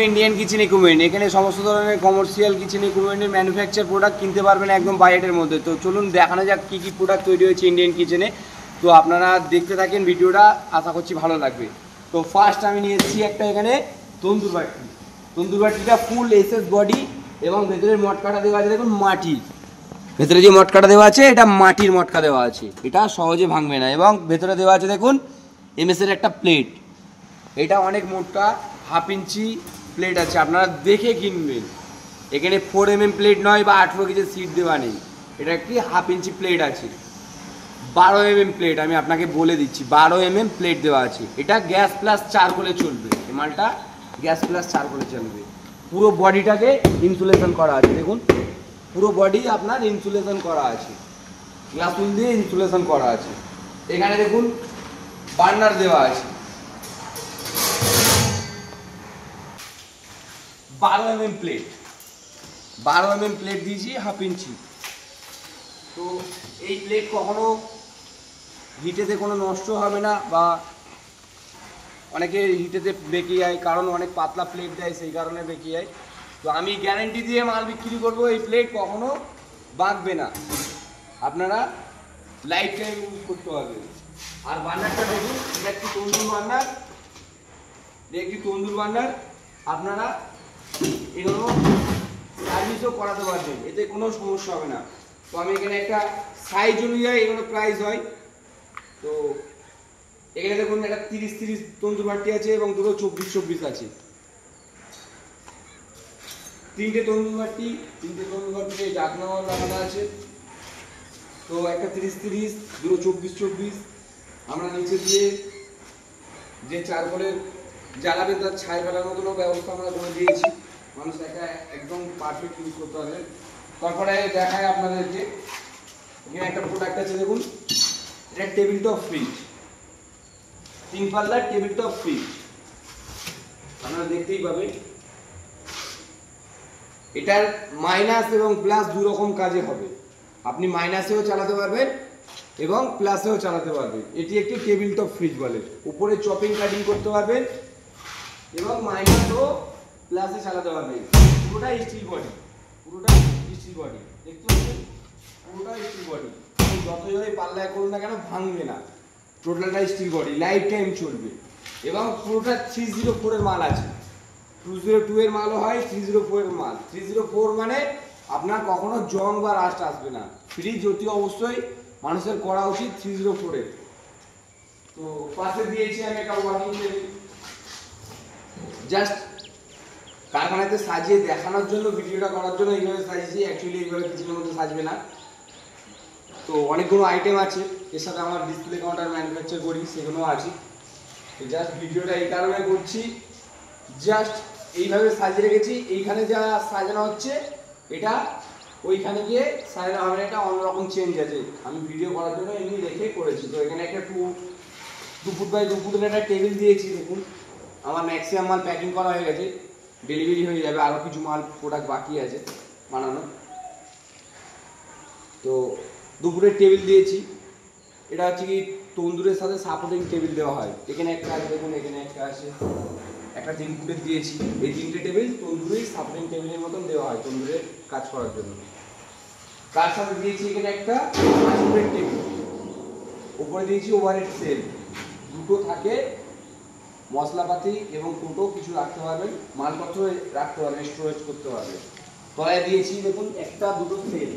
Indian kitchen equipment, এখানে সমস্ত ধরনের কমার্শিয়াল কিচেন ইকুইপমেন্টের ম্যানুফ্যাকচার প্রোডাক্ট কিনতে পারবেন একদম বাজেটের মধ্যে। তো চলুন দেখানো যাক কী কী প্রোডাক্ট তৈরি হয়েছে ইন্ডিয়ান কিচেনে। তো আপনারা দেখতে থাকেন ভিডিওটা, আশা করছি ভালো লাগবে। তো ফার্স্ট আমি নিয়ে এসেছি একটা এখানে তন্দুর বাটি। তন্দুর বাটিটা ফুল এসএস বডি এবং ভেতরের মটকাটা দেওয়া আছে দেখুন মাটির, ভেতরে যে মটকাটা দেওয়া আছে এটা মাটির মটকা দেওয়া আছে, এটা সহজে ভাঙবে না। এবং ভেতরে দেওয়া আছে দেখুন এমএসের একটা প্লেট, এটা অনেক মোটা, 1/2 ইঞ্চি প্লেট আছে, আপনারা দেখে কিনবেন। এখানে 4mm প্লেট নয় বা 18 কেজি সিট দেওয়া নেই, এটা একটি 1/2 ইঞ্চি প্লেট আছে। 12mm প্লেট, আমি আপনাকে বলে দিচ্ছি 12mm প্লেট দেওয়া আছে। এটা গ্যাস প্লাস চারকোলে চলবে, এই মালটা গ্যাস প্লাস চারকোলে চলবে। পুরো বডিটাকে ইনসুলেশন করা আছে দেখুন, পুরো বডি আপনার ইনসুলেশন করা আছে, গ্লাসুল দিয়ে ইনসুলেশন করা আছে। এখানে দেখুন বার্নার দেওয়া আছে, 12mm প্লেট, 12mm প্লেট দিয়েছি 1/2 ইঞ্চি। তো এই প্লেট কখনো হিটেতে কোনো নষ্ট হবে না, বা অনেকে হিটেতে বেঁকে যায়, কারণ অনেক পাতলা প্লেট দেয় সেই কারণে বেঁকে যায়। তো আমি গ্যারেন্টি দিয়ে মাল বিক্রি করবো, এই প্লেট কখনো বাঁকবে না, আপনারা লাইফ টাইম ইউজ করতে পারবেন। আর বার্নারটা দেখুন, এটা একটি তন্দুর বার্নার, একটি তন্দুর বার্নার, আপনারা এগুলো সার্ভিসও করাতে পারবেন, এতে কোনো সমস্যা হবে না। তো আমি এখানে একটা সাইজ অনুযায়ী এগুলো প্রাইস হয়। তো এখানে দেখুন একটা 30-30 তন্দুর বাটি আছে এবং দুটো 24-24 আছে, তিনটে তন্দুর বাটিতে ডাকনা লাগানো আছে। তো একটা 30-30, দুটো 24-24। আমরা নিচে দিয়ে যে চারকোলের জ্বালাবে তার ছাই ফেলার মতনও ব্যবস্থা আমরা করে দিয়েছি, মানুষ একটা একদম পারফেক্ট ইউজ করতে পারবে। তারপরে দেখায় আপনাদেরকে এখানে একটা প্রোডাক্ট আছে দেখুন, এটা টেবিল টপ ফ্রিজ, 3 পাল্লার টেবিল টপ ফ্রিজ, আপনারা দেখতেই পাবেন। এটার মাইনাস এবং প্লাস দু রকম কাজে হবে, আপনি মাইনাসেও চালাতে পারবেন এবং প্লাসেও চালাতে পারবেন। এটি একটি টেবিল টপ ফ্রিজ বলে, উপরে চপিং কাটিং করতে পারবেন এবং মাইনাস ও প্লাসে চালাতে পারবেন। পুরোটা স্টিল বডি, পুরোটা স্টিল বডি, দেখতে পাচ্ছেন পুরোটা স্টিল বডি, যত জোরে পাল্লায় করুন না কেন ভাঙবে না, টোটালটা স্টিল বডি, লাইফ টাইম চলবে। এবং পুরোটা 304 এর মাল আছে, 202 এর মালও হয়, 304 এর মাল। 304 মানে আপনার কখনো জং বা রাস্ট আসবে না। ফ্রিজ অতি অবশ্যই মানুষের করা উচিত 304 এর। তো পাশে দিয়েছি আমি একটা ওয়ার্কিং টেবিল, জাস্ট কারখানাতে সাজিয়ে দেখানোর জন্য, ভিডিওটা করার জন্য এইভাবে সাজিয়েছি। অ্যাকচুয়ালি এইভাবে কিচেনের মধ্যে সাজবে না। তো অনেকগুলো আইটেম আছে, এর সাথে আমার ডিসপ্লে কাউন্টার ম্যানুফ্যাকচার করি, সেগুলোও আছে। তো জাস্ট ভিডিওটা এই কারণে করছি, জাস্ট এইভাবে সাজিয়ে রেখেছি। এইখানে যা সাজানো হচ্ছে এটা ওইখানে গিয়ে সাজানো হবে, একটা অন্যরকম চেঞ্জ আছে, আমি ভিডিও করার জন্য এমনি রেখে করেছি। তো এখানে একটা 2 ফুট বাই 2 ফুটের একটা টেবিল দিয়েছি দেখুন। আমার ম্যাক্সিমাম মাল প্যাকিং করা হয়ে গেছে, ডেলিভারি হয়ে যাবে, আরও কিছু মাল প্রোডাক্ট বাকি আছে বানানো। তো 2 ফুটের টেবিল দিয়েছি, এটা হচ্ছে কি তন্দুরের সাথে সাপোর্টিং টেবিল দেওয়া হয়। এখানে একটা আছে দেখুন, এখানে একটা আছে, একটা 3 ফুটের দিয়েছি। এই 3টে টেবিল তন্দুরের সাপোর্টিং টেবিলের মতন দেওয়া হয় তন্দুরের কাজ করার জন্য। তার সাথে দিয়েছি এখানে একটা 5 ফুটের টেবিল, উপরে দিয়েছি ওভারহেড সেল, দুটো থাকে, মশলাপাতি এবং টোটো কিছু রাখতে পারবেন, মালপত্র রাখতে পারবেন, স্টোরেজ করতে পারবেন। তলায় দিয়েছি দেখুন একটা দুটো সেল,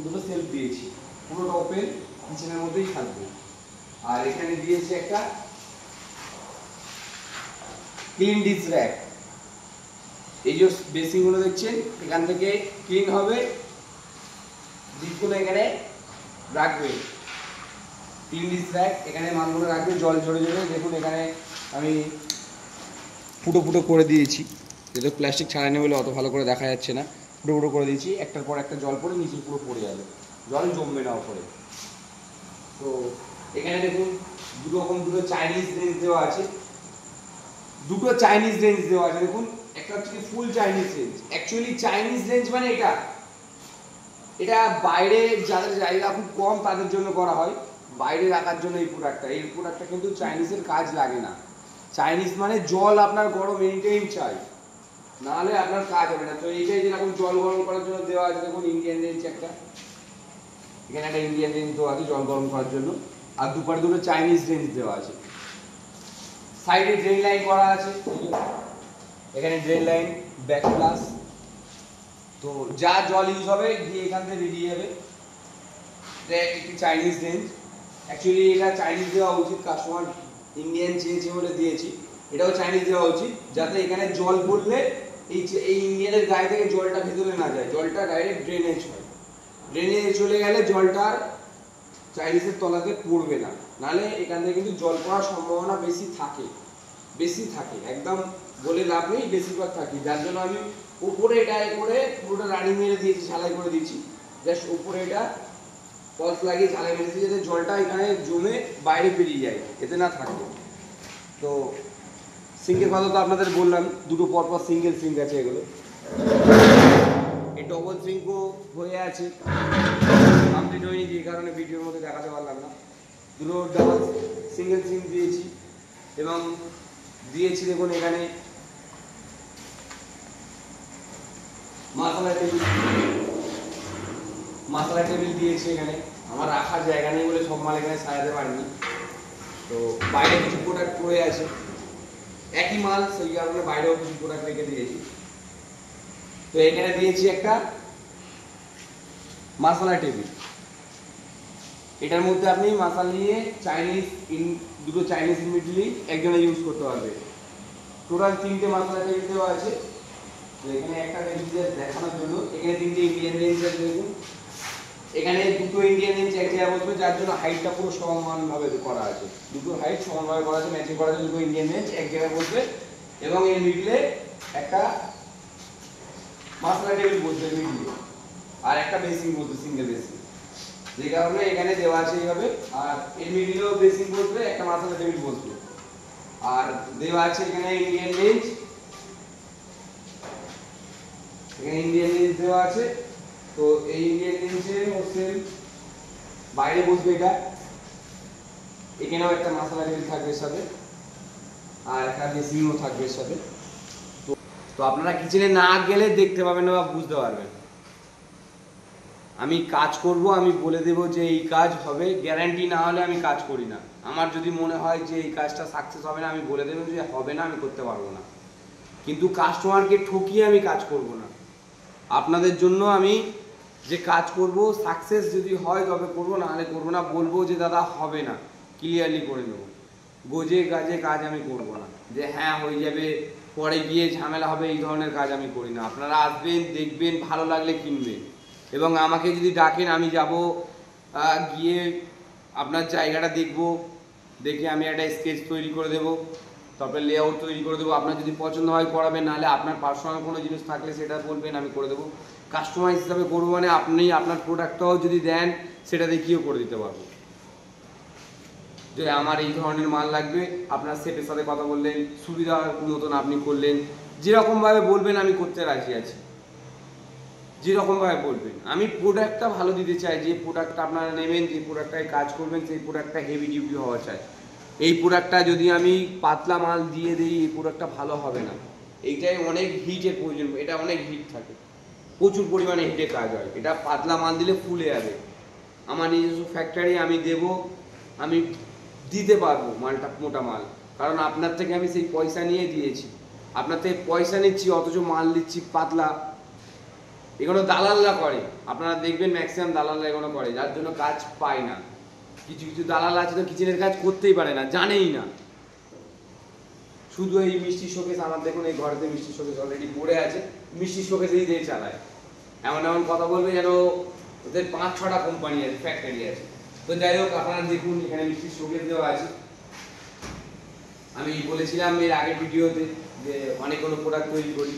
দুটো সেলফ দিয়েছি, পুরোটা ওপেন কিচেনের মধ্যেই থাকবে। আর এখানে দিয়েছি একটা ক্লিন ডিশ র্যাক, এই যে বেসিনগুলো দেখছেন এখান থেকে ক্লিন হবে, ডিশগুলো এখানে রাখবে, ক্লিন ডিশ র্যাক, এখানে মালগুলো রাখবে জল ঝরে ঝরে। দেখুন এখানে আমি ফুটো ফুটো করে দিয়েছি, যেহেতু প্লাস্টিক ছাড়ানো বলে অত ভালো করে দেখা যাচ্ছে না, ফুটো ফুটো করে দিয়েছি, একটার পর একটা জল পড়ে নিচে পুরো পড়ে যাবে, জল জমবে না ওপরে। তো এখানে দেখুন দুটো চাইনিজ রেঞ্জ দেওয়া আছে, দুটো চাইনিজ রেঞ্জ দেওয়া আছে দেখুন, একটা হচ্ছে full Chinese range. Actually Chinese range মানে এটা বাইরে যাদের জায়গা খুব কম তাদের জন্য করা হয়, বাইরে রাখার জন্য এই প্রোডাক্টটা কিন্তু চাইনিজের কাজ লাগে না। চাইনিজ মানে জল আপনার গরম এনি টাইম চাই, নাহলে আপনার কাজ হবে না। তো এইটাই যেরকম জল গরম করার জন্য দেওয়া আছে, দেখুন ইন্ডিয়ান রেঞ্জ একটা, এখানে একটা ইন্ডিয়ান রেঞ্জ দেওয়া আছে জল গরম করার জন্য, আর দুপারে দুটো চাইনিজ রেঞ্জ দেওয়া আছে। সাইডে ড্রেন লাইন করা আছে, এখানে ড্রেন লাইন ব্যাক প্লাস, তো যা জল ইউজ হবে গিয়ে এখান থেকে বেরিয়ে যাবে। এটা একটি চাইনিজ রেঞ্জ, অ্যাকচুয়ালি এটা চাইনিজ দেওয়া উচিত, কাস্টমার ইন্ডিয়ান চেয়েছে বলে দিয়েছি, এটাও চাইনিজ দেওয়া উচিত, যাতে এখানে জল পড়লে এই ইন্ডিয়ানের গায়ে থেকে জলটা ভেতরে না যায়, জলটা ডাইরেক্ট ড্রেনেজ হয়, ড্রেনেজ চলে গেলে জলটা চাইনিজের তলাতে পড়বে না, নাহলে এখান থেকে কিন্তু জল পড়ার সম্ভাবনা বেশি থাকে, একদম বলে লাভ নেই, বেশিরভাগ থাকে। যার জন্য আমি উপরে এটা করে পুরোটা রানিং মেরে দিয়েছি, ঝালাই করে দিয়েছি, জাস্ট উপরে এটা পলস লাগিয়ে ঝালাই মেরেছি যাতে জলটা এখানে জমে বাইরে বেরিয়ে যায়, এতে না থাকে। তো সিঙ্কের কথা তো আপনাদের বললাম, দুটো পরপর সিঙ্গেল সিঙ্ক আছে এগুলো, এই ডবল সিঙ্কও হয়ে আছে, কমপ্লিট হয়নি যে কারণে ভিডিওর মধ্যে দেখাতে পারলাম না। দুটো ডাবল সিঙ্গেল সিঙ্ক দিয়েছি এবং দিয়েছি দেখুন এখানে মশলা টেবিল দিয়েছি, এখানে আমার রাখার জায়গা নেই বলে সব মাল এখানে সাজাতে পারিনি, তো বাইরে কিছু প্রোডাক্ট পড়ে আছে, একই মাল সেই কারণে বাইরেও কিছু প্রোডাক্ট রেখে দিয়েছি। তো এখানে দিয়েছি একটা মশলা টেবিল, এটার মধ্যে আপনি মশলা নিয়ে দুটো চাইনিজ ইমিডিয়েটলি একজনে ইউজ করতে পারবে। টোটাল 3টে মশলা টেবিল দেওয়া আছে, তো এখানে একটা রেঞ্জ দেখানোর জন্য এখানে 3টে ইন্ডিয়ান রেঞ্জ আছে দেখুন, এখানে দুটো ইন্ডিয়ান রেঞ্জ এক জায়গায় বসবে, যার জন্য হাইটটা পুরো সমানভাবে করা আছে, দুটো হাইট সমানভাবে করা আছে, ম্যাচিং করা আছে, দুটো ইন্ডিয়ান রেঞ্জ এক জায়গায় বসবে এবং এর মিডলে একটা মশলা টেবিল বসবে মিডলে, আর একটা বেসিং বসবে, সিঙ্গেল বেসিং, যে কারণে এখানে দেওয়া আছে এইভাবে, আর এর মিডলেও বেসিং বসবে, একটা মশলা টেবিল বসবে, আর দেওয়া আছে এখানে ইন্ডিয়ান রেঞ্জ, এখানে ইন্ডিয়ান রেঞ্জ দেওয়া আছে। তো এই ইন্ডিয়ান রেঞ্জে হচ্ছে বাইরে বসবে এটা, এখানেও একটা মশলা টেবিল থাকবে এর সাথে, আর একটা বেসিংও থাকবে এর সাথে। তো আপনারা কিচেনে না গেলে দেখতে পাবেন না বা বুঝতে পারবেন। আমি কাজ করব, আমি বলে দেব যে এই কাজ হবে, গ্যারান্টি না হলে আমি কাজ করি না। আমার যদি মনে হয় যে এই কাজটা সাকসেস হবে না, আমি বলে দেব যে হবে না, আমি করতে পারবো না, কিন্তু কাস্টমারকে ঠকিয়ে আমি কাজ করব না। আপনাদের জন্য আমি যে কাজ করব, সাকসেস যদি হয় তবে করবো, না হলে করবো না, বলবো যে দাদা হবে না, ক্লিয়ারলি করে নেবো, গোজে গাজে কাজ আমি করব না, যে হ্যাঁ হয়ে যাবে পরে গিয়ে ঝামেলা হবে, এই ধরনের কাজ আমি করি না। আপনারা আসবেন, দেখবেন, ভালো লাগলে কিনবেন, এবং আমাকে যদি ডাকেন আমি যাব, গিয়ে আপনার জায়গাটা দেখব, দেখে আমি একটা স্কেচ তৈরি করে দেবো, তারপরে লেআউট তৈরি করে দেবো, আপনার যদি পছন্দ হয় করাবেন, নাহলে আপনার পার্সোনাল কোনো জিনিস থাকলে সেটা বলবেন, আমি করে দেবো। কাস্টমাইজ হিসাবে করবো মানে আপনি আপনার প্রোডাক্টটাও যদি দেন সেটা দেখিয়েও করে দিতে পারবো, যে আমার এই ধরনের মাল লাগবে, আপনার সেটের সাথে কথা বললেন, সুবিধা মতন আপনি করলেন, যেরকমভাবে বলবেন আমি করতে রাজি আছি, যেরকমভাবে বলবেন। আমি প্রোডাক্টটা ভালো দিতে চাই, যে প্রোডাক্টটা আপনারা নেবেন, যে প্রোডাক্টটায় কাজ করবেন, সেই প্রোডাক্টটা হেভি ডিউটি হওয়া চাই। এই প্রোডাক্টটা যদি আমি পাতলা মাল দিয়ে দিই, এই প্রোডাক্টটা ভালো হবে না, এইটাই অনেক হিটের প্রয়োজন, এটা অনেক হিট থাকে, প্রচুর পরিমাণে হিটে কাজ হয়, এটা পাতলা মাল দিলে ফুলে যাবে। আমার নিজস্ব ফ্যাক্টরি, আমি দেব, আমি দিতে পারবো মালটা মোটা মাল, কারণ আপনার থেকে আমি সেই পয়সা নিয়ে দিয়েছি, আপনার থেকে পয়সা নিচ্ছি অথচ মাল দিচ্ছি পাতলা। এগুলো দালালরা করে, আপনারা দেখবেন ম্যাক্সিমাম দালালরা এগুলো করে, যার জন্য কাজ পায় না। কিছু কিছু দালাল আছে তো কিচেনের কাজ করতেই পারে না, জানেই না, শুধু এই মিষ্টি শোকেস, আমার দেখুন এই ঘরেতে মিষ্টি শোকেস অলরেডি পড়ে আছে, মিষ্টি শোকেসেই দিয়ে চালায়, এমন এমন কথা বলবে যেন ওদের 5-6টা কোম্পানি আছে, ফ্যাক্টরি আছে। তো যাই হোক, আপনারা দেখুন এখানে মিষ্টি শোকেস দেওয়া আছে। আমি বলেছিলাম এর আগের ভিডিওতে যে অনেকগুলো প্রোডাক্ট তৈরি করি,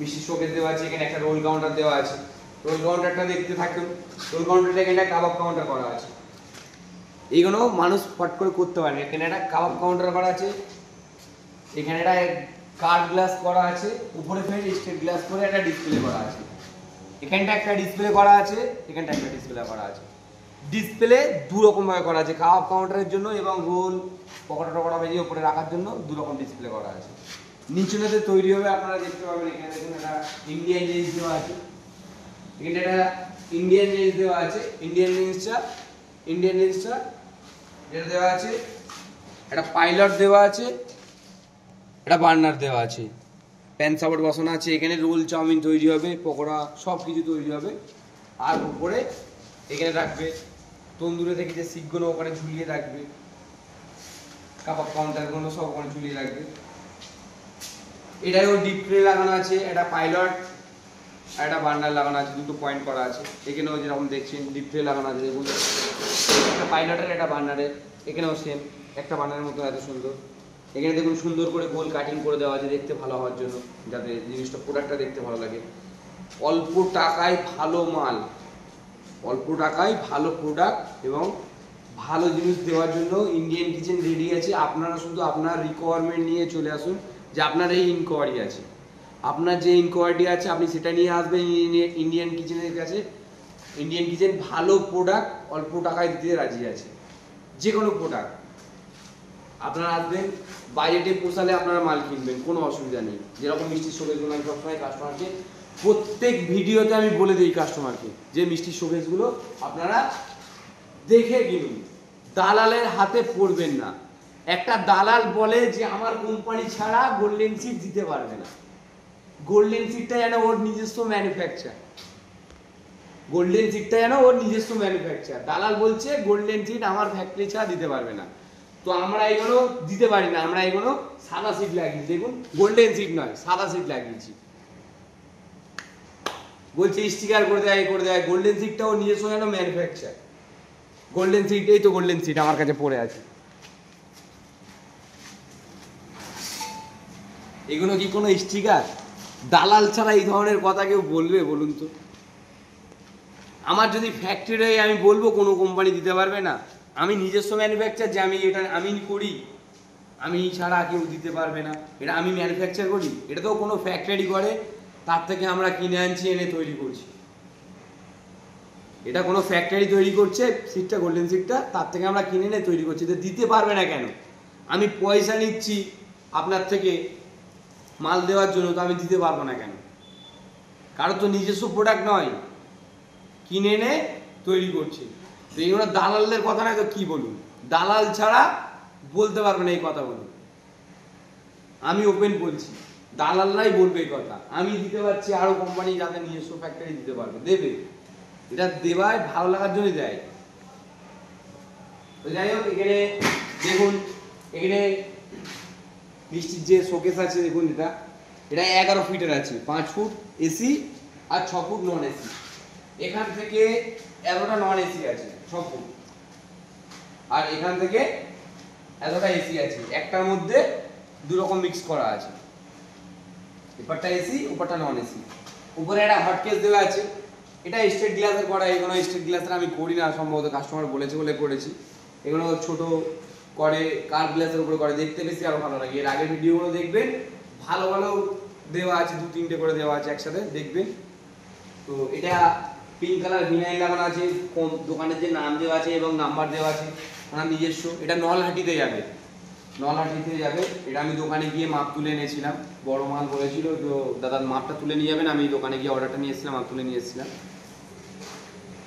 মিষ্টি শোকেস দেওয়া আছে, এখানে একটা রোল কাউন্টার দেওয়া আছে, রোল কাউন্টারটা দেখতে থাকুন, রোল কাউন্টারটা এখানে কাবাব কাউন্টার করা আছে, এইগুলো মানুষ ফট করে করতে পারে। এখানে একটা কাবাব কাউন্টার করা আছে, এখানে একটা কার্ড গ্লাস করা আছে, উপরে ফের স্টেট গ্লাস করে একটা ডিসপ্লে করা আছে, এখানটা একটা ডিসপ্লে করা আছে, এখানটা একটা ডিসপ্লে করা আছে। ডিসপ্লে দু রকম ভাবে করা আছে, কাপ কাউন্টারের জন্য এবং রোল পকোড়া টকোড়া ভেজে উপরে রাখার জন্য দু রকম ডিসপ্লে করা আছে। নিচুনেতে তৈরি হবে, আপনারা দেখতে পাবেন এখানে দেখুন একটা ইন্ডিয়ান রেঞ্জ দেওয়া আছে, এখানে একটা ইন্ডিয়ান রেঞ্জ দেওয়া আছে, ইন্ডিয়ান রেঞ্জটা যেটা দেওয়া আছে, একটা পাইলট দেওয়া আছে, একটা বার্নার দেওয়া আছে, প্যান সাপোর্ট বসানো আছে, এখানে রোল চাউমিন তৈরি হবে, পকোড়া সব কিছু তৈরি হবে। আর উপরে এখানে রাখবে তন্দুরে থেকে যে শিখগুলো ওখানে ঝুলিয়ে রাখবে, কাবাব কাউন্টারগুলো সব ওখানে ঝুলিয়ে রাখবে। এটাও ডিপ ট্রে লাগানো আছে, একটা পাইলট আর একটা বার্নার লাগানো আছে, দুটো পয়েন্ট করা আছে। এখানেও যেরকম দেখছেন ডিপ ট্রে লাগানো আছে, দেখুন একটা পাইলটের একটা বার্নারের, এখানেও সেম একটা বার্নারের মতো এত সুন্দর। এখানে দেখুন সুন্দর করে গোল কাটিং করে দেওয়া আছে দেখতে ভালো হওয়ার জন্য, যাতে জিনিসটা প্রোডাক্টটা দেখতে ভালো লাগে। অল্প টাকায় ভালো মাল, অল্প টাকায় ভালো প্রোডাক্ট এবং ভালো জিনিস দেওয়ার জন্য ইন্ডিয়ান কিচেন রেডি আছে। আপনারা শুধু আপনার রিকোয়ারমেন্ট নিয়ে চলে আসুন, যে আপনার এই ইনকোয়ারি আছে, আপনার যে ইনকোয়ারি আছে আপনি সেটা নিয়ে আসবেন ইন্ডিয়ান কিচেনের কাছে। ইন্ডিয়ান কিচেন ভালো প্রোডাক্ট অল্প টাকায় দিতে রাজি আছে, যে কোনো প্রোডাক্ট আপনারা আসবেন, বাজেটে পোষালে আপনারা মাল কিনবেন, কোনো অসুবিধা নেই। যেরকম মিষ্টির শোকেসগুলো আমি সবসময় কাস্টমারকে প্রত্যেক ভিডিওতে আমি বলে দিই কাস্টমারকে যে মিষ্টির শোকেসগুলো আপনারা দেখে কিনুন, দালালের হাতে পড়বেন না। একটা দালাল বলে যে আমার কোম্পানি ছাড়া গোল্ডেন সিট দিতে পারবে না, গোল্ডেন সিটটা যেন ওর নিজস্ব ম্যানুফ্যাকচার, গোল্ডেন সিটটা যেন ওর নিজস্ব ম্যানুফ্যাকচার। দালাল বলছে গোল্ডেন সিট আমার ফ্যাক্টরি ছাড়া দিতে পারবে না, তো আমরা এগুলো দিতে পারি না, আমরা এগুলো সাদা সিট লাগিয়েছি, দেখুন গোল্ডেন সিট নয় সাদা সিট লাগিয়েছি। বলছে স্টিকার করে দেয় করে দেয়, গোল্ডেন সিটটা ওর নিজস্ব যেন ম্যানুফ্যাকচার। গোল্ডেন সিট, এই তো গোল্ডেন সিট আমার কাছে পড়ে আছে। এগুলো কি কোনো স্টিকার? দালাল ছাড়া এই ধরনের কথা কেউ বলবে বলুন তো? আমার যদি ফ্যাক্টরি হয় আমি বলবো কোনো কোম্পানি দিতে পারবে না? আমি নিজস্ব ম্যানুফ্যাকচার, যে আমি এটা আমি করি, আমি ছাড়া কেউ দিতে পারবে না, এটা আমি ম্যানুফ্যাকচার করি। এটা তো কোনো ফ্যাক্টরি করে, তার থেকে আমরা কিনে আনছি এনে তৈরি করছি। এটা কোনো ফ্যাক্টরি তৈরি করছে সিটটা, গোল্ডেন সিটটা, তার থেকে আমরা কিনে এনে তৈরি করছি। তো দিতে পারবে না কেন? আমি পয়সা নিচ্ছি আপনার থেকে মাল দেওয়ার জন্য, তো আমি দিতে পারবো না কেন? কারো তো নিজস্ব প্রোডাক্ট নয়, কিনে এনে তৈরি করছি। তো এইগুলো দালালদের কথা না, তো কি বলুন? দালাল ছাড়া বলতে পারবে না এই কথা বলুন। আমি ওপেন বলছি, দালালরাই বলবে এই কথা। আমি দিতে পারছি, আরো কোম্পানি যাদের নিজস্ব ফ্যাক্টরি দিতে পারবে, দেবে। এটা দেওয়ায় ভালো লাগার জন্য দেয়। তো যাই হোক, এখানে দেখুন, এখানে মিষ্টির যে শোকেস আছে দেখুন, এটা 11 ফিটের আছে, 5 ফুট এসি আর 6 ফুট নন এসি। এখান থেকে 11টা নন এসি আছে 6 ফুট, আর এখান থেকে এতটা এসি আছে। একটার মধ্যে দু রকম মিক্স করা আছে, এপারটা এসি ওপারটা নন এসি। উপরে একটা হটকেস দেওয়া আছে, এটা স্টেট গ্লাসের করা। এগুলো স্টেট গ্লাসের আমি করি না, সম্ভবত কাস্টমার বলেছে বলে করেছি। এগুলো ছোট করে কার গ্লাসের উপরে করে, দেখতে বেশি আরো ভালো লাগে। এর আগের ভিডিওগুলো দেখবেন, ভালো ভালো দেওয়া আছে, 2-3টে করে দেওয়া আছে একসাথে, দেখবেন। তো এটা পিঙ্ক কালার ভিনাইল লাগানো আছে, দোকানের যে নাম দেওয়া আছে এবং নাম্বার দেওয়া আছে ওনার নিজস্ব। এটা নলহাটিতে যাবে, নলহাটিতে যাবে। এটা আমি দোকানে গিয়ে মাপ তুলে এনেছিলাম, বড় মাল বলেছিল, তো দাদার মাপটা তুলে নিয়ে যাবেন। আমি দোকানে গিয়ে অর্ডারটা নিয়ে এসেছিলাম, মাপ তুলে নিয়ে এসেছিলাম।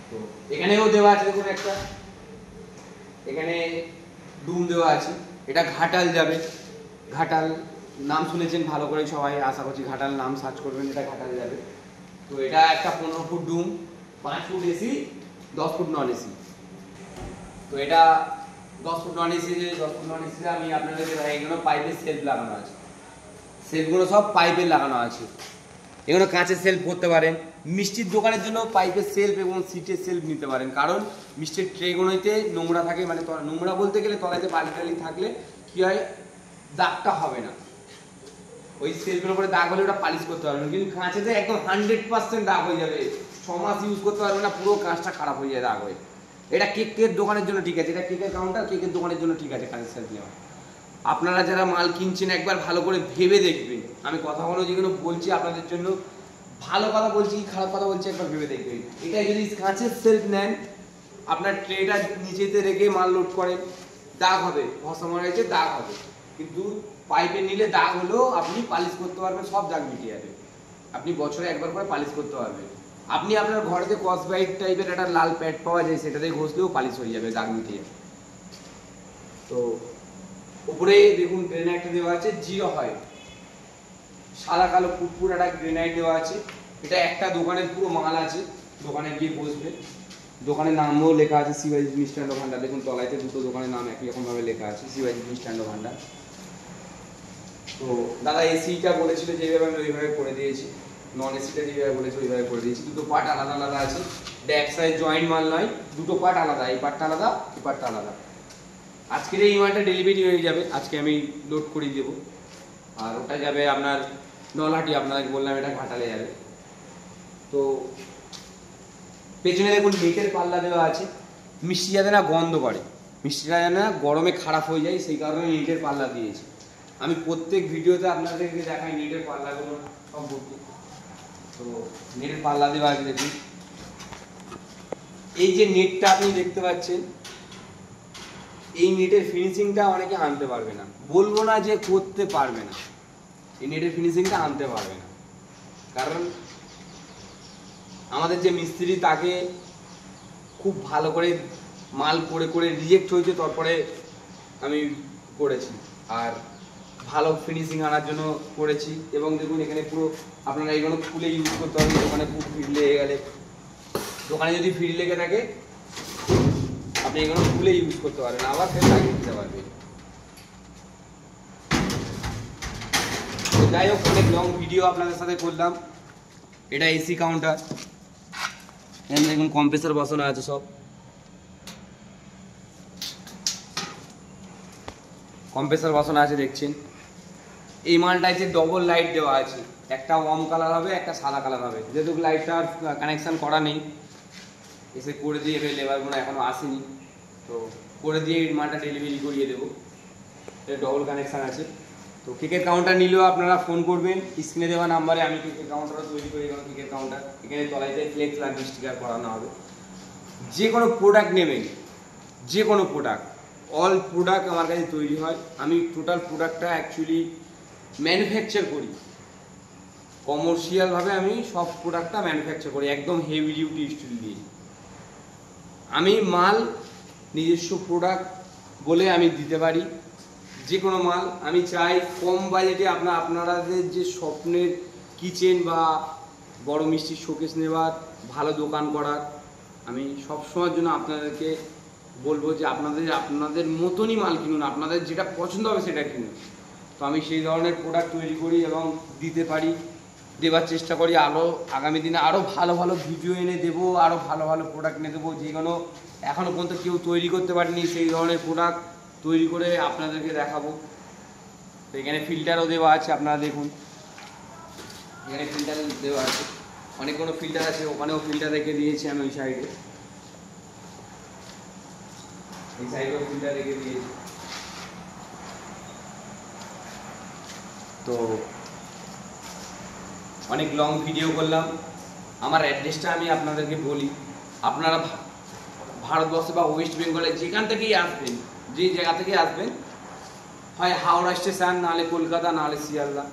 তো এখানেও দেওয়া আছে দেখুন একটা, এখানে ডুম দেওয়া আছে। এটা ঘাটাল যাবে, ঘাটাল নাম শুনেছেন ভালো করে সবাই, আশা করছি ঘাটাল নাম সার্চ করবেন, এটা ঘাটাল যাবে। তো এটা একটা 15 ফুট ডুম, 5 foot AC, 10 foot non AC. তো এটা 10 foot non AC, 10 foot non AC আমি আপনাদেরকে দেখাই। এগুলো পাইপের সেলফ লাগানো আছে, সেলফগুলো সব পাইপের লাগানো আছে। এগুলো কাঁচের সেলফ করতে পারেন। মিষ্টির দোকানের জন্য পাইপের সেলফ এবং সিটের সেলফ নিতে পারেন, কারণ মিষ্টির ট্রেগুলোতে নোংরা থাকে, মানে নোংরা বলতে গেলে তলাতে বালি টালি থাকলে কি হয়, দাগটা হবে না। ওই সেলফের উপরে দাগ হলে ওটা পালিশ করতে পারবেন, কিন্তু কাঁচেতে একদম 100% দাগ হয়ে যাবে, 6 মাস ইউজ করতে পারবেন না, পুরো কাঁচটা খারাপ হয়ে যায় দাগ হয়ে। এটা কেকের দোকানের জন্য ঠিক আছে, এটা কেকের কাউন্টার, কেকের দোকানের জন্য ঠিক আছে কাঁচের সেলফ নেওয়া। আপনারা যারা মাল কিনছেন একবার ভালো করে ভেবে দেখবেন। আমি কথাগুলো যেগুলো বলছি আপনাদের জন্য ভালো কথা বলছি কি খারাপ কথা বলছি একবার ভেবে দেখবেন। এটা যদি কাঁচের সেলফ নেন আপনার ট্রেটা নিচেতে রেখে মাল লোড করেন, দাগ হবে, ঘষা মারা গেছে দাগ হবে, কিন্তু পাইপে নিলে দাগ হলেও আপনি পালিশ করতে পারবেন, সব দাগ মিটে যাবে। আপনি বছরে একবার করে পালিশ করতে পারবেন। আপনি আপনার ঘরেতে কসবাইট টাইপের একটা লাল প্যাড পাওয়া যায়, সেটাতে ঘষলেও পালিশ হয়ে যাবে, দাগ মিটে যাবে। তো উপরে দেখুন গ্রেনাইট দেওয়া আছে, জিরো হয় সাদা কালো পুরপুর একটা গ্রেনাইট দেওয়া আছে। এটা একটা দোকানের পুরো মাল আছে, দোকানে গিয়ে বসবে, দোকানের নামও লেখা আছে শিবাজি মিষ্টান্ন ভান্ডার। দেখুন তলাইতে দুটো দোকানের নাম একই রকম ভাবে লেখা আছে, শিবাজি মিষ্টান্ন ভান্ডার। তো দাদা এসিটা বলেছিল যেভাবে আমি ওইভাবে করে দিয়েছি, নন এসিটা যেভাবে বলেছে ওইভাবে করে দিয়েছি। দুটো পার্ট আলাদা আলাদা আছে, এটা এক সাইড জয়েন্ট মাল নয়, দুটো পার্ট আলাদা, এই পার্টটা আলাদা এই পার্টটা আলাদা। আজকের এই মালটা ডেলিভারি হয়ে যাবে, আজকে আমি লোড করে দেবো। আর ওটা যাবে আপনার নলহাটি, আপনাকে বললাম এটা ঘাটালে যাবে। তো পেছনে দেখুন নেটের পাল্লা দেওয়া আছে, মিষ্টি যাতে না গন্ধ করে, মিষ্টিটা যেন না গরমে খারাপ হয়ে যায়, সেই কারণে নেটের পাল্লা দিয়েছি। আমি প্রত্যেক ভিডিওতে আপনাদেরকে দেখাই নেটের পাল্লাগুলো সব ভর্তি। তো নেটের পাল্লা দেওয়া আছে দেখুন। এই যে নেটটা আপনি দেখতে পাচ্ছেন, এই নেটের ফিনিশিংটা অনেকে আনতে পারবে না, বলবো না যে করতে পারবে না, এই নেটের ফিনিশিংটা আনতে পারবে না, কারণ আমাদের যে মিস্ত্রি তাকে খুব ভালো করে মাল করে করে রিজেক্ট হয়েছে, তারপরে আমি করেছি, আর ভালো ফিনিশিং আনার জন্য করেছি। এবং দেখুন এখানে পুরো আপনারা এইগুলো খুলে ইউজ করতে হবে, দোকানে খুব ভিড় লেগে গেলে, দোকানে যদি ভিড় লেগে থাকে আপনি এগুলো খুলে ইউজ করতে পারবেন, আবার ফের লাগিয়ে দিতে পারবেন। যাই হোক, অনেক লং ভিডিও আপনাদের সাথে করলাম। এটা এসি কাউন্টার, এখানে দেখুন কম্প্রেসার বসানো আছে, সব কম্প্রেসার বসানো আছে দেখছেন। এই মালটায় যে ডবল লাইট দেওয়া আছে, একটা ওয়ার্ম কালার হবে, একটা সাদা কালার হবে। যেহেতু লাইটটার কানেকশান করা নেই, এসে করে দিয়ে লেবারগুলো এখনও আসেনি, তো করে দিয়ে এই মালটা ডেলিভারি করিয়ে দেবো। এটা ডবল কানেকশান আছে। তো কেকের কাউন্টার নিলেও আপনারা ফোন করবেন, স্ক্রিনে দেওয়া নাম্বারে। আমি কেকের কাউন্টারও তৈরি করি, এখানে কেকের কাউন্টার, এখানে তলাইতে ফ্লেক্স লাগবে, স্টিকার করানো হবে। যে কোনো প্রোডাক্ট নেবেন, যে কোনো প্রোডাক্ট, অল প্রোডাক্ট আমার কাছে তৈরি হয়। আমি টোটাল প্রোডাক্টটা অ্যাকচুয়ালি ম্যানুফ্যাকচার করি, কমার্শিয়ালভাবে আমি সব প্রোডাক্টটা ম্যানুফ্যাকচার করি, একদম হেভি ডিউটি স্টিল দিয়ে। আমি মাল নিজস্ব প্রোডাক্ট বলে আমি দিতে পারি, যে কোনো মাল। আমি চাই কম বাজেটে আপনাদের যে স্বপ্নের কিচেন বা বড় মিষ্টির শোকেস নেওয়ার, ভালো দোকান করার, আমি সবসময়ের জন্য আপনাদেরকে বলবো যে আপনাদের মতনই মাল কিনুন, আপনাদের যেটা পছন্দ হবে সেটা কিনুন। তো আমি সেই ধরনের প্রোডাক্ট তৈরি করি এবং দিতে পারি, দেওয়ার চেষ্টা করি। আগামী দিনে আরও ভালো ভালো ভিডিও এনে দেবো, আরও ভালো ভালো প্রোডাক্ট এনে দেবো, যেগুলো এখনও পর্যন্ত কেউ তৈরি করতে পারেনি, সেই ধরনের প্রোডাক্ট তৈরি করে আপনাদেরকে দেখাবো। তো এখানে ফিল্টারও দেওয়া আছে, আপনারা দেখুন এখানে ফিল্টার দেওয়া আছে, অনেকগুলো ফিল্টার আছে, ওখানেও ফিল্টার রেখে দিয়েছি আমি। ওই সাইডে, এই সাইডেও ফিল্টার রেখে দিয়েছি। তো অনেক লং ভিডিও করলাম। আমার অ্যাড্রেসটা আমি আপনাদেরকে বলি, আপনারা ভারতবর্ষে বা ওয়েস্ট বেঙ্গলে যেখান থেকেই আসবেন, যে জায়গা থেকে আসবেন, হয় হাওড়া স্টেশন, নাহলে কলকাতা, নাহলে শিয়ালদা,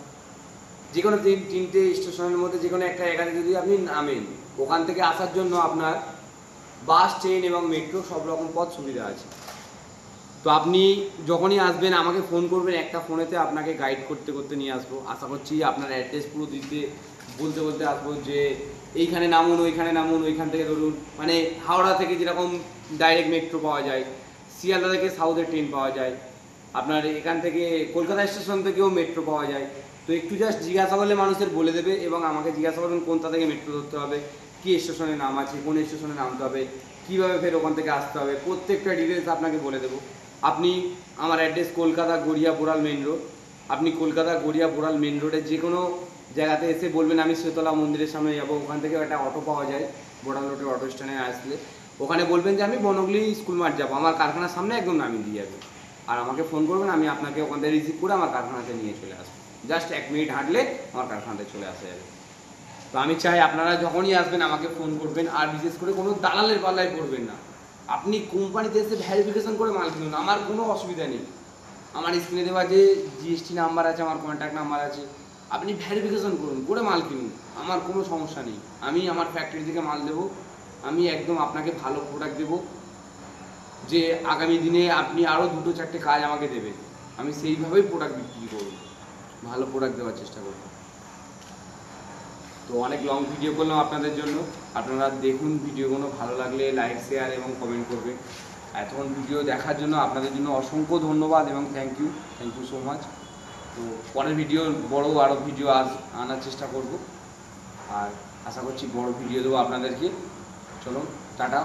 যে কোনো তিনটে স্টেশনের মধ্যে যে কোনো একটা জায়গাতে যদি আপনি নামেন, ওখান থেকে আসার জন্য আপনার বাস, ট্রেন এবং মেট্রো সব রকম পথ সুবিধা আছে। তো আপনি যখনই আসবেন আমাকে ফোন করবেন, একটা ফোনেতে আপনাকে গাইড করতে করতে নিয়ে আসবো। আশা করছি আপনার অ্যাড্রেস পুরো দিতে বলতে বলতে আসবো যে এইখানে নামুন, ওইখানে নামুন, ওইখান থেকে ধরুন, মানে হাওড়া থেকে যেরকম ডাইরেক্ট মেট্রো পাওয়া যায়, শিয়ালদা থেকে সাউথের ট্রেন পাওয়া যায়, আপনার এখান থেকে কলকাতা স্টেশন থেকেও মেট্রো পাওয়া যায়। তো একটু জাস্ট জিজ্ঞাসা করলে মানুষের বলে দেবে, এবং আমাকে জিজ্ঞাসা করবেন কোনটা থেকে মেট্রো ধরতে হবে, কী স্টেশনে নাম আছে, কোন স্টেশনে নামতে হবে, কীভাবে ফের ওখান থেকে আসতে হবে, প্রত্যেকটা ডিটেলস আপনাকে বলে দেবো। আপনি আমার অ্যাড্রেস কলকাতা গড়িয়া বোড়াল মেন রোড। আপনি কলকাতা গড়িয়া বোড়াল মেন রোডে যে কোনো জায়গাতে এসে বলবেন আমি শেতলা মন্দিরের সামনে যাবো, ওখান থেকে একটা অটো পাওয়া যায় বোড়াল রোডের অটো স্ট্যান্ডে আসলে, ওখানে বলবেন যে আমি বনগলি স্কুল মাঠ যাবো, আমার কারখানার সামনে একদম নামিয়ে দিয়ে যাবে। আর আমাকে ফোন করবেন, আমি আপনাকে ওখান থেকে রিসিভ করে আমার কারখানাতে নিয়ে চলে আসবো। জাস্ট 1 মিনিট হাঁটলে আমার কারখানাতে চলে আসা যাবে। তো আমি চাই আপনারা যখনই আসবেন আমাকে ফোন করবেন, আর বিশেষ করে কোনো দালালের পাল্লায় পড়বেন না। আপনি কোম্পানিতে এসে ভ্যারিফিকেশন করে মাল কিনুন, আমার কোনো অসুবিধা নেই। আমার স্ক্রিনে দেওয়া যে জিএসটি নাম্বার আছে, আমার কন্ট্যাক্ট নাম্বার আছে, আপনি ভ্যারিফিকেশন করুন, করে মাল কিনুন, আমার কোনো সমস্যা নেই। আমি আমার ফ্যাক্টরি থেকে মাল দেবো, আমি একদম আপনাকে ভালো প্রোডাক্ট দেবো, যে আগামী দিনে আপনি আরও 2-4টে কাজ আমাকে দেবেন, আমি সেইভাবেই প্রোডাক্ট বিক্রি করব, ভালো প্রোডাক্ট দেওয়ার চেষ্টা করব। তো অনেক লং ভিডিও করলাম আপনাদের জন্য, আপনারা দেখুন ভিডিওগুলো, ভালো লাগলে লাইক শেয়ার এবং কমেন্ট করবেন। এতক্ষণ ভিডিও দেখার জন্য আপনাদের জন্য অসংখ্য ধন্যবাদ এবং থ্যাংক ইউ সো মাচ। তো পরের ভিডিও বড় আরও ভিডিও আনার চেষ্টা করব, আর আশা করছি বড় ভিডিও দেবো আপনাদেরকে। চলো, টাটা।